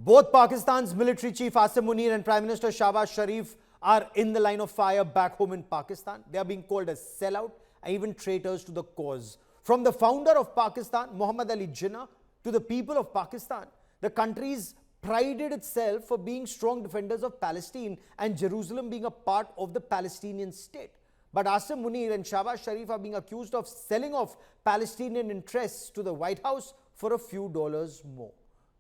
Both Pakistan's military chief Asim Munir and Prime Minister Shahbaz Sharif are in the line of fire back home in Pakistan. They are being called as sellout and even traitors to the cause. From the founder of Pakistan, Muhammad Ali Jinnah, to the people of Pakistan, the country's prided itself for being strong defenders of Palestine and Jerusalem being a part of the Palestinian state. But Asim Munir and Shahbaz Sharif are being accused of selling off Palestinian interests to the White House for a few dollars more.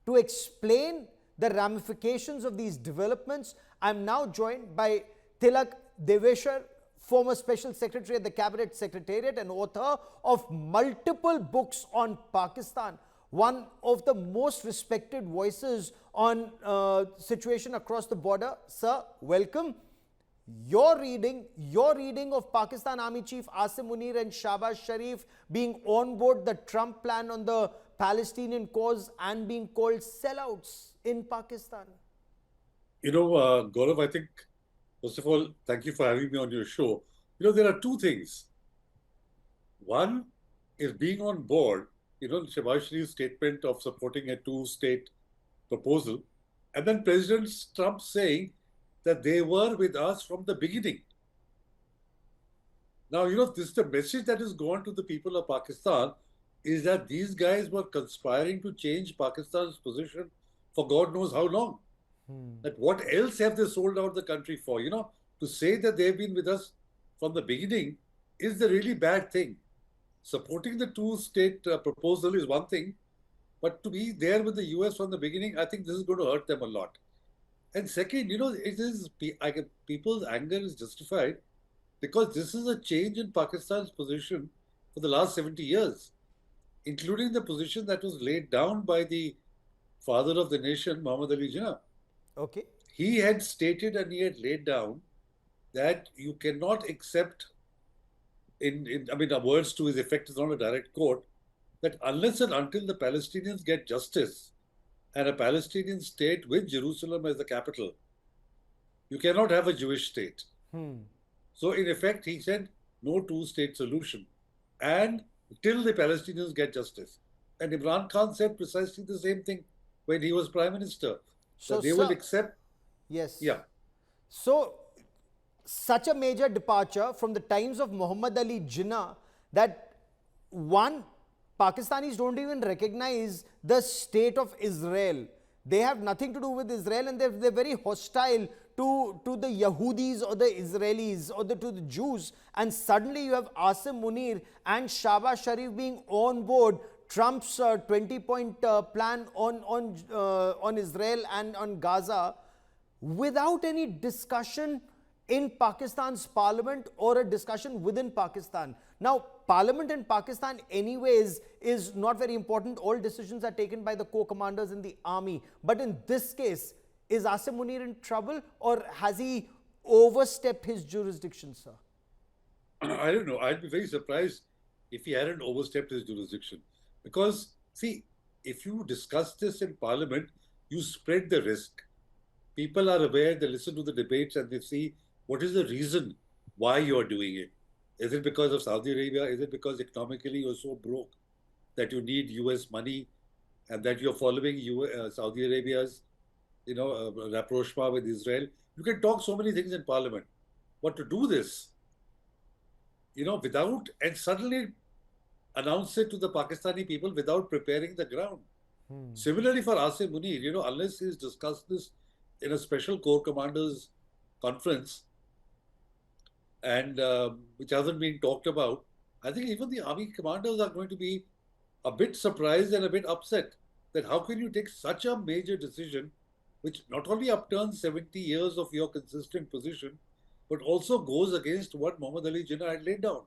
To explain the ramifications of these developments, I am now joined by Tilak Devesher, former Special Secretary at the Cabinet Secretariat and author of multiple books on Pakistan, one of the most respected voices on situation across the border. Sir, welcome. Your reading of Pakistan Army Chief Asim Munir and Shahbaz Sharif being on board the Trump plan on the Palestinian cause and being called sellouts in Pakistan. Gaurav, I think, first of all, thank you for having me on your show. There are two things. One is being on board, Shahbaz Sharif's statement of supporting a two-state proposal, and then President Trump saying that they were with us from the beginning. Now, this is the message that is gone to the people of Pakistan, is that these guys were conspiring to change Pakistan's position for God knows how long. That what else have they sold out the country for? To say that they've been with us from the beginning is the really bad thing. Supporting the two-state proposal is one thing, but to be there with the US from the beginning, I think this is going to hurt them a lot. And second, people's anger is justified because this is a change in Pakistan's position for the last 70 years, including the position that was laid down by the father of the nation, Muhammad Ali Jinnah. Okay. He had stated and he had laid down that you cannot accept, words to his effect is not a direct quote, that unless and until the Palestinians get justice and a Palestinian state with Jerusalem as the capital, you cannot have a Jewish state. So in effect, he said no two-state solution. And till the Palestinians get justice. And Imran Khan said precisely the same thing when he was Prime Minister. So they will accept. Yes. Yeah. So, such a major departure from the times of Muhammad Ali Jinnah that one, Pakistanis don't even recognize the state of Israel. They have nothing to do with Israel and they're very hostile to the Yahudis or the Israelis or to the Jews. And suddenly you have Asim Munir and Shahbaz Sharif being on board Trump's 20-point plan on Israel and on Gaza without any discussion in Pakistan's parliament or a discussion within Pakistan. Now, parliament in Pakistan anyways is not very important. All decisions are taken by the core commanders in the army. But in this case, is Asim Munir in trouble or has he overstepped his jurisdiction, sir? I don't know. I'd be very surprised if he hadn't overstepped his jurisdiction. Because, see, if you discuss this in parliament, you spread the risk. People are aware, they listen to the debates and they see what is the reason why you're doing it. Is it because of Saudi Arabia? Is it because economically you're so broke that you need US money and that you're following Saudi Arabia's rapprochement with Israel? You can talk so many things in parliament. But to do this, without, and suddenly announce it to the Pakistani people without preparing the ground. Similarly for Asim Munir, unless he's discussed this in a special Corps Commanders conference, and which hasn't been talked about, I think even the army commanders are going to be a bit surprised and a bit upset that how can you take such a major decision which not only upturns 70 years of your consistent position, but also goes against what Muhammad Ali Jinnah had laid down.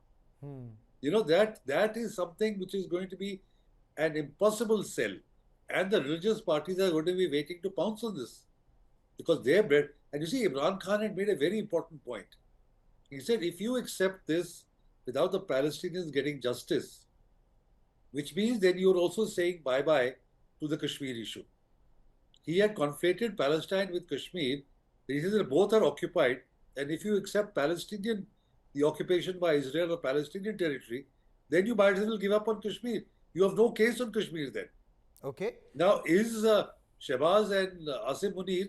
That is something which is going to be an impossible sell. And the religious parties are going to be waiting to pounce on this. Because they're bred. And you see, Imran Khan had made a very important point. He said, if you accept this without the Palestinians getting justice, which means then you're also saying bye-bye to the Kashmir issue. He had conflated Palestine with Kashmir. He says that both are occupied. And if you accept the occupation by Israel of Palestinian territory, then you might as well give up on Kashmir. You have no case on Kashmir then. Okay. Now, is Shahbaz and Asim Munir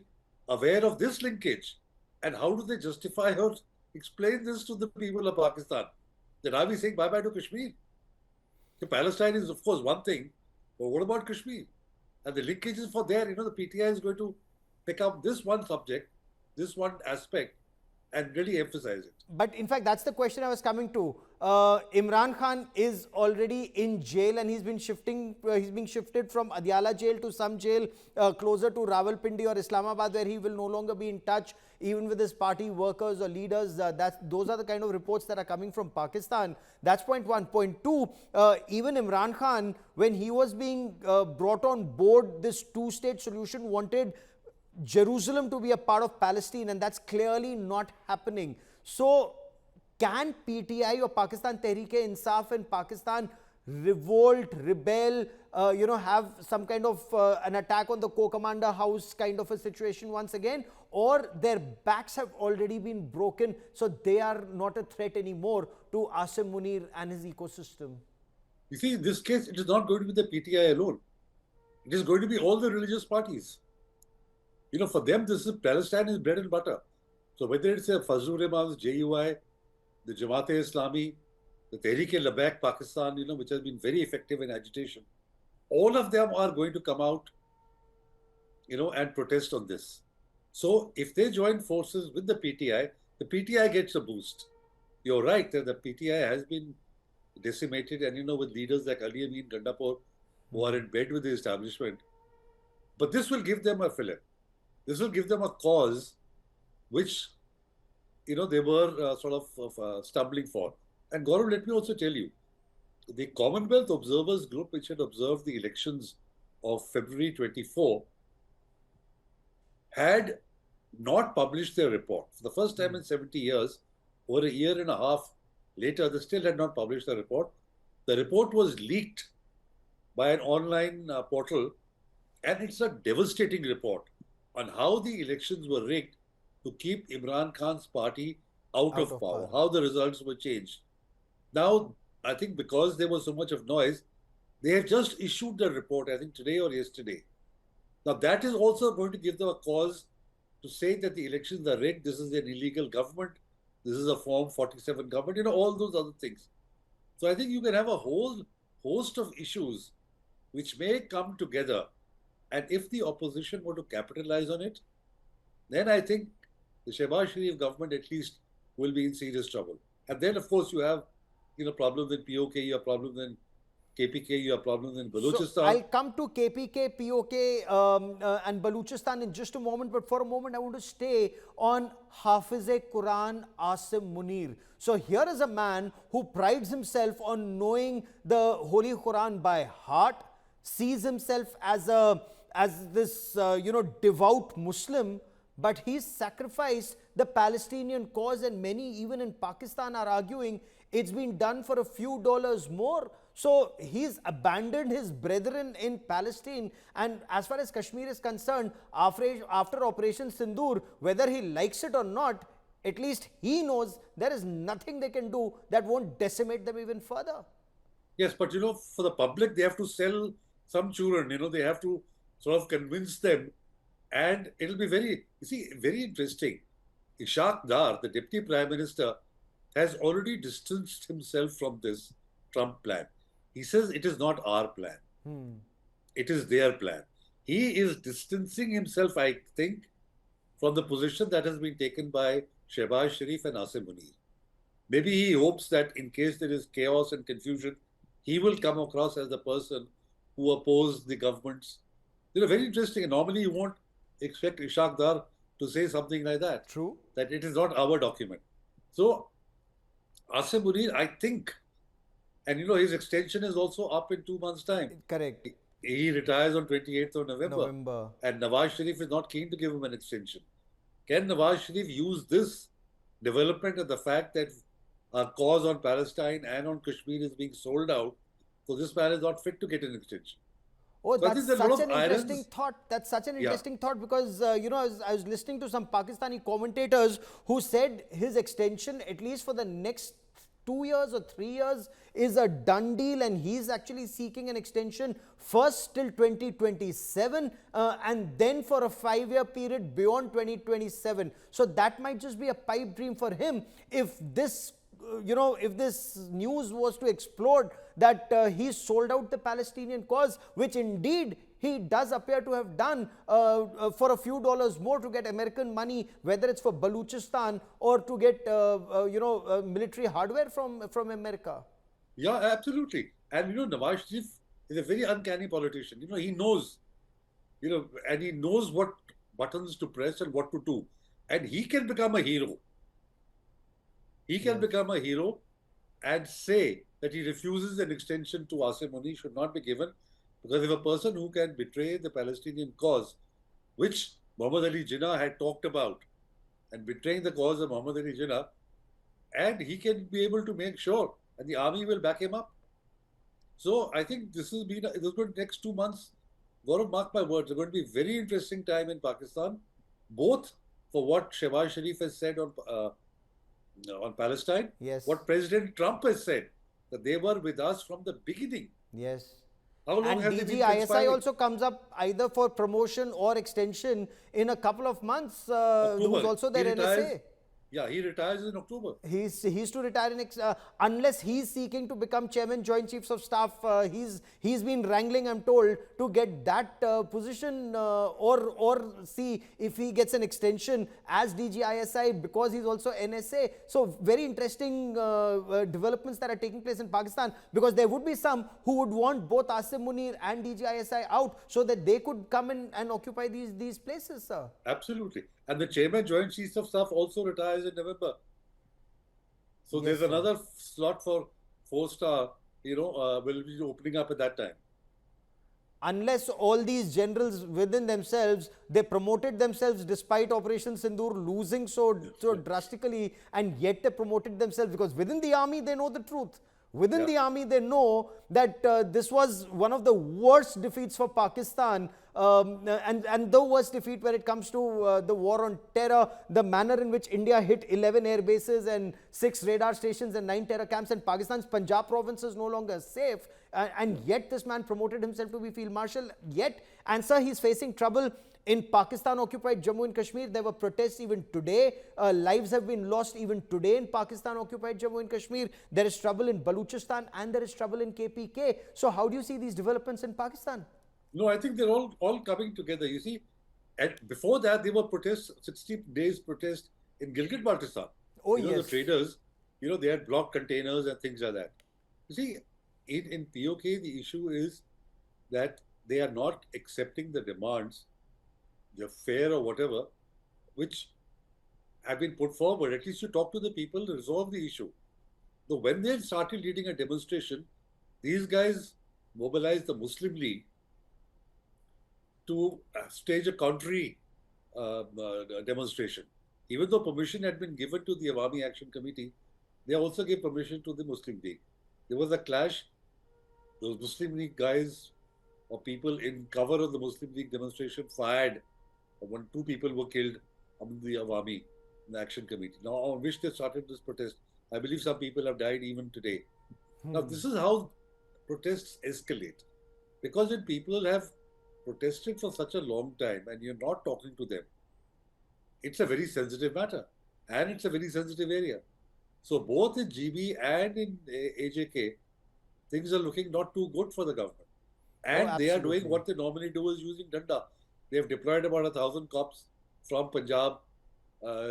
aware of this linkage? And how do they justify or explain this to the people of Pakistan? That are we saying bye-bye to Kashmir? So Palestine is, of course, one thing, but what about Kashmir? And the linkages for there, the PTI is going to pick up this one subject, this one aspect, and really emphasize it. But in fact, that's the question I was coming to. Imran Khan is already in jail, and he's been he's being shifted from Adiala jail to some jail closer to Rawalpindi or Islamabad, where he will no longer be in touch even with his party workers or leaders. Those are the kind of reports that are coming from Pakistan. That's point one. Point two, even Imran Khan, when he was being brought on board this two-state solution, wanted Jerusalem to be a part of Palestine, and that's clearly not happening. So, can PTI or Pakistan Tehreek-e-Insaf in Pakistan revolt, rebel, have some kind of an attack on the co-commander house kind of a situation once again, or their backs have already been broken, so they are not a threat anymore to Asim Munir and his ecosystem? You see, in this case, it is not going to be the PTI alone. It is going to be all the religious parties. For them, Palestine is bread and butter. So whether it's a Fazlur Rahman's JUI, the Jamaat-e-Islami, the Tehreek-e-Labbaik Pakistan, which has been very effective in agitation, all of them are going to come out, and protest on this. So if they join forces with the PTI gets a boost. You're right that the PTI has been decimated, and with leaders like Ali Amin Gandapur who are in bed with the establishment. But this will give them a fillip. This will give them a cause which, they were sort of stumbling for. And Gaurav, let me also tell you, the Commonwealth Observers Group, which had observed the elections of February 24, had not published their report. For the first time in 70 years, over a year and a half later, they still had not published the report. The report was leaked by an online portal, and it's a devastating report on how the elections were rigged to keep Imran Khan's party out of power, how the results were changed. Now, I think because there was so much of noise, they have just issued the report, I think today or yesterday. Now, that is also going to give them a cause to say that the elections are rigged, this is an illegal government, this is a Form 47 government, all those other things. So I think you can have a whole host of issues which may come together. And if the opposition were to capitalize on it, then I think the Shahbaz Sharif government at least will be in serious trouble. And then, of course, you have problems in POK, you have problems in KPK, you have problems in Balochistan. So I'll come to KPK, POK and Balochistan in just a moment. But for a moment, I want to stay on Hafiz-e-Quran Asim Munir. So here is a man who prides himself on knowing the Holy Quran by heart, sees himself as this devout Muslim, but he's sacrificed the Palestinian cause, and many even in Pakistan are arguing it's been done for a few dollars more. So he's abandoned his brethren in Palestine, and as far as Kashmir is concerned, after Operation Sindoor, whether he likes it or not, at least he knows there is nothing they can do that won't decimate them even further. Yes, but for the public, they have to sell some children, they have to sort of convince them, and it'll be very interesting. Ishaq Dar, the Deputy Prime Minister, has already distanced himself from this Trump plan. He says it is not our plan. It is their plan. He is distancing himself, I think, from the position that has been taken by Shahbaz Sharif and Asim Munir. Maybe he hopes that in case there is chaos and confusion, he will come across as the person who opposed the governments. Very interesting. Normally, you won't expect Ishaq Dar to say something like that. True. That it is not our document. So, Asim Munir, I think, and his extension is also up in 2 months' time. Correct. He retires on 28th of November. And Nawaz Sharif is not keen to give him an extension. Can Nawaz Sharif use this development and the fact that our cause on Palestine and on Kashmir is being sold out, so this man is not fit to get an extension? Oh, so that's such an interesting thought. That's such an interesting thought because, I was listening to some Pakistani commentators who said his extension, at least for the next 2 years or 3 years is a done deal, and he's actually seeking an extension first till 2027 and then for a 5-year period beyond 2027. So that might just be a pipe dream for him if this if this news was to explode that he sold out the Palestinian cause, which indeed he does appear to have done for a few dollars more to get American money, whether it's for Baluchistan or to get military hardware from America. Yeah, absolutely. And Nawaz Sharif is a very uncanny politician. He knows, and he knows what buttons to press and what to do. And he can become a hero. He can become a hero and say that he refuses an extension to Asim Munir should not be given, because if a person who can betray the Palestinian cause, which Muhammad Ali Jinnah had talked about, and betraying the cause of Muhammad Ali Jinnah, and he can be able to make sure, and the army will back him up. So I think this is going to next 2 months. Gaurav, mark my words, it's going to be a very interesting time in Pakistan, both for what Shahbaz Sharif has said on Palestine, Yes. what President Trump has said, that they were with us from the beginning. Yes. How long And have they been DGISI conspiring? also comes up either for promotion or extension in a couple of months. Who's also their NSA. Yeah, he retires in October. He's to retire in unless he's seeking to become chairman, joint chiefs of staff. He's been wrangling, I'm told, to get that position or see if he gets an extension as DGISI, because he's also NSA. So very interesting developments that are taking place in Pakistan, because there would be some who would want both Asim Munir and DGISI out so that they could come in and occupy these places, sir. Absolutely. And the chairman, joint chiefs of staff also retires in November. So Yes, there's sir. another slot for 4-star, will be opening up at that time. Unless all these generals within themselves, they promoted themselves despite Operation Sindoor losing so drastically, and yet they promoted themselves, because within the army they know the truth. Within the army they know that this was one of the worst defeats for Pakistan, and the worst defeat when it comes to the war on terror, the manner in which India hit 11 air bases and 6 radar stations and 9 terror camps, and Pakistan's Punjab province is no longer safe. And yet this man promoted himself to be field marshal. Yet, and sir, he's facing trouble in Pakistan-occupied Jammu and Kashmir. There were protests even today. Lives have been lost even today in Pakistan-occupied Jammu and Kashmir. There is trouble in Baluchistan and there is trouble in KPK. So how do you see these developments in Pakistan? No, I think they're all coming together. You see, before that, there were protests, 60 days protest in Gilgit-Baltistan. Oh, The yes. traders, they had blocked containers and things like that. You see, in POK, the issue is that they are not accepting the demands, the fare or whatever, which have been put forward. At least you talk to the people to resolve the issue. So when they started leading a demonstration, these guys mobilized the Muslim League to stage a country demonstration. Even though permission had been given to the Awami Action Committee, they also gave permission to the Muslim League. There was a clash. Those Muslim League guys or people in cover of the Muslim League demonstration fired. 2 people were killed among the Awami Action Committee. Now, on which they started this protest. I believe some people have died even today. Now, this is how protests escalate. Because when people have protested for such a long time and you're not talking to them, it's a very sensitive matter. And it's a very sensitive area. So both in GB and in AJK, things are looking not too good for the government. And they are doing what they normally do, is using danda. They have deployed about 1,000 cops from Punjab,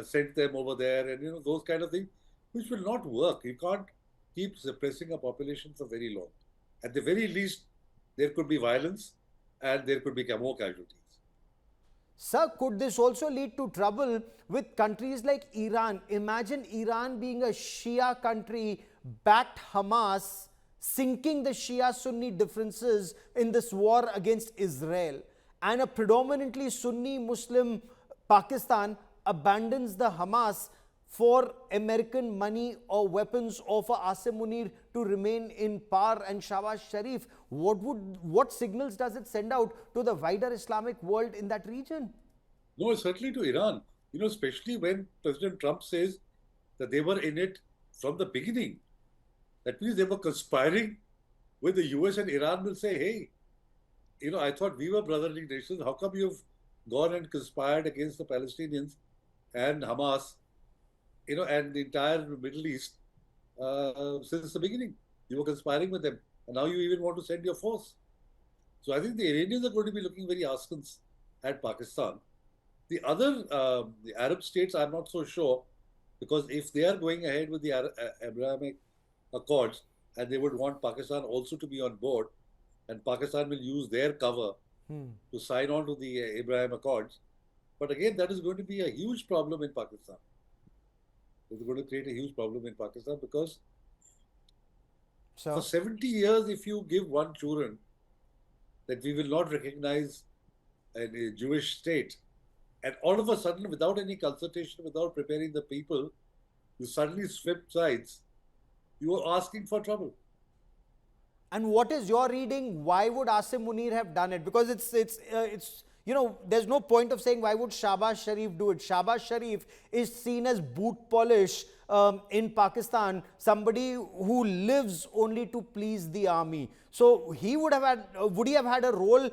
sent them over there, and those kind of things, which will not work. You can't keep suppressing a population for very long. At the very least, there could be violence and there could be more casualties. Sir, could this also lead to trouble with countries like Iran? Imagine Iran being a Shia country, backed Hamas, sinking the Shia-Sunni differences in this war against Israel. And a predominantly Sunni Muslim Pakistan abandons the Hamas for American money or weapons, or for Asim Munir to remain in power and Shahbaz Sharif. What signals does it send out to the wider Islamic world in that region? No, certainly to Iran. Especially when President Trump says that they were in it from the beginning. That means they were conspiring with the US, and Iran will say, hey, I thought we were brotherly nations. How come you've gone and conspired against the Palestinians and Hamas, and the entire Middle East since the beginning? You were conspiring with them, and now you even want to send your force. So I think the Iranians are going to be looking very askance at Pakistan. The other, the Arab states, I'm not so sure, because if they are going ahead with the Abrahamic Accords, and they would want Pakistan also to be on board, and Pakistan will use their cover to sign on to the Abraham Accords. But again, that is going to be a huge problem in Pakistan. It's going to create a huge problem in Pakistan because for 70 years, if you give one children that we will not recognize a Jewish state, and all of a sudden, without any consultation, without preparing the people, you suddenly swip sides, you are asking for trouble. And what is your reading? Why would Asim Munir have done it? Because it's there's no point of saying why would Shahbaz Sharif do it. Shahbaz Sharif is seen as boot polish in Pakistan, somebody who lives only to please the army. So he would he have had a role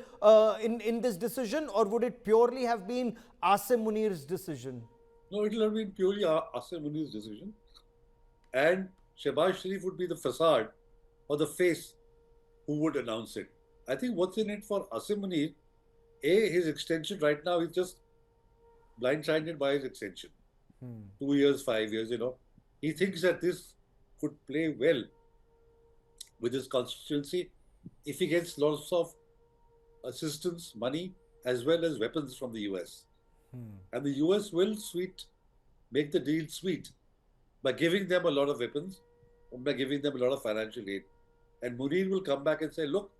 in this decision, or would it purely have been Asim Munir's decision? No, it will have been purely Asim Munir's decision. And Shahbaz Sharif would be the facade or the face who would announce it. I think what's in it for Asim Munir, his extension right now is just blindsided by his extension. 2 years, 5 years, He thinks that this could play well with his constituency if he gets lots of assistance, money, as well as weapons from the US. And the US will make the deal sweet by giving them a lot of weapons, and by giving them a lot of financial aid. And Munir will come back and say, look,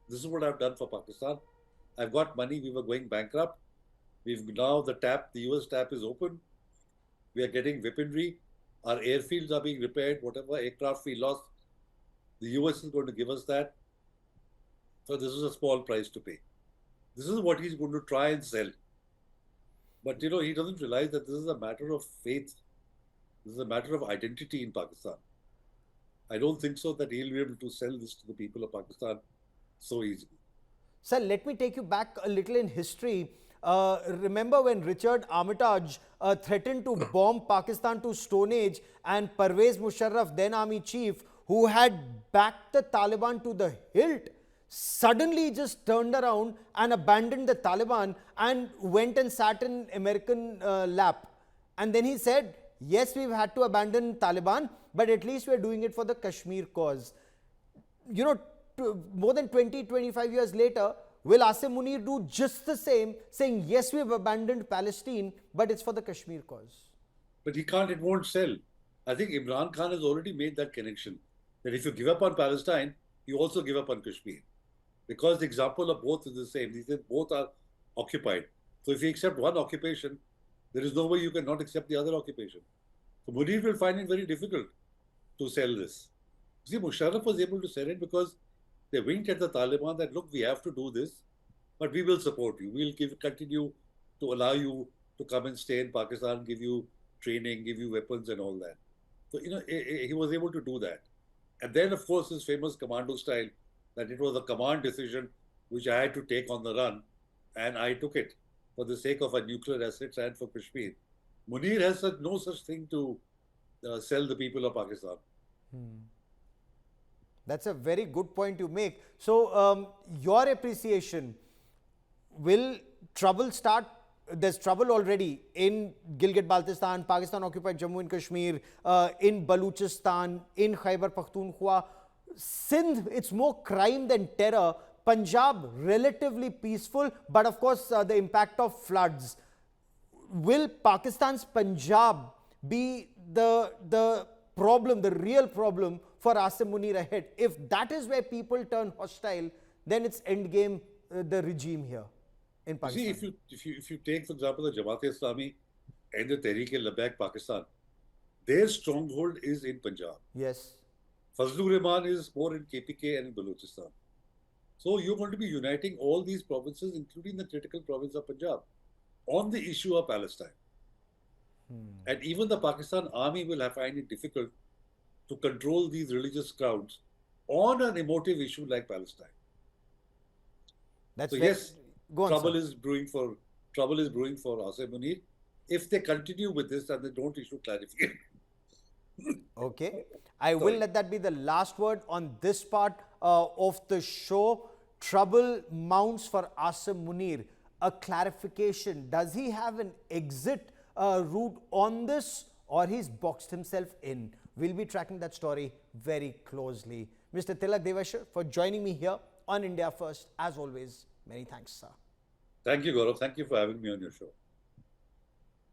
this is what I've done for Pakistan. I've got money. We were going bankrupt. We've now the US tap is open. We are getting weaponry. Our airfields are being repaired. Whatever aircraft we lost, the US is going to give us that. So this is a small price to pay. This is what he's going to try and sell. But he doesn't realize that this is a matter of faith. This is a matter of identity in Pakistan. I don't think so that he'll be able to sell this to the people of Pakistan so easily. Sir, let me take you back a little in history. Remember when Richard Armitage threatened to bomb Pakistan to Stone Age, and Pervez Musharraf, then army chief, who had backed the Taliban to the hilt, suddenly just turned around and abandoned the Taliban and went and sat in American lap. And then he said, yes, we've had to abandon Taliban, but at least we're doing it for the Kashmir cause. More than 20-25 years later, will Asim Munir do just the same, saying, yes, we've abandoned Palestine, but it's for the Kashmir cause? But he can't, it won't sell. I think Imran Khan has already made that connection, that if you give up on Palestine, you also give up on Kashmir. Because the example of both is the same. He said both are occupied. So if you accept one occupation, there is no way you can not accept the other occupation. So Munir will find it very difficult to sell this. See, Musharraf was able to sell it because they winked at the Taliban that, look, we have to do this, but we will support you. We'll continue to allow you to come and stay in Pakistan, give you training, give you weapons and all that. So, he was able to do that. And then, of course, his famous commando style, that it was a command decision which I had to take on the run, and I took it for the sake of our nuclear assets and for Kashmir. Munir has no such thing to sell the people of Pakistan. That's a very good point you make. So, your appreciation, will trouble start? There's trouble already in Gilgit-Baltistan, Pakistan-occupied Jammu and Kashmir, in Baluchistan, in Khyber Pakhtunkhwa. Sindh, it's more crime than terror. Punjab, relatively peaceful, but of course, the impact of floods. Will Pakistan's Punjab be the problem, the real problem for Asim Munir ahead? If that is where people turn hostile, then it's endgame the regime here in Pakistan. See, if you take, for example, the Jamaat-e-Islami and the Tehreek-e-Labbaik Pakistan, their stronghold is in Punjab. Yes. Fazlur Rahman is more in KPK and in Balochistan. So you're going to be uniting all these provinces, including the critical province of Punjab, on the issue of Palestine. And even the Pakistan army will find it difficult to control these religious crowds on an emotive issue like Palestine. That's So very. yes, Go on, sir. trouble is brewing for Asim Munir if they continue with this and they don't issue clarification. Okay. I will Sorry. let that be the last word on this part of the show. Trouble mounts for Asim Munir. A clarification. Does he have an exit route on this, or he's boxed himself in? We'll be tracking that story very closely. Mr. Tilak Devasher, for joining me here on India First. As always, many thanks, sir. Thank you, Gaurav. Thank you for having me on your show.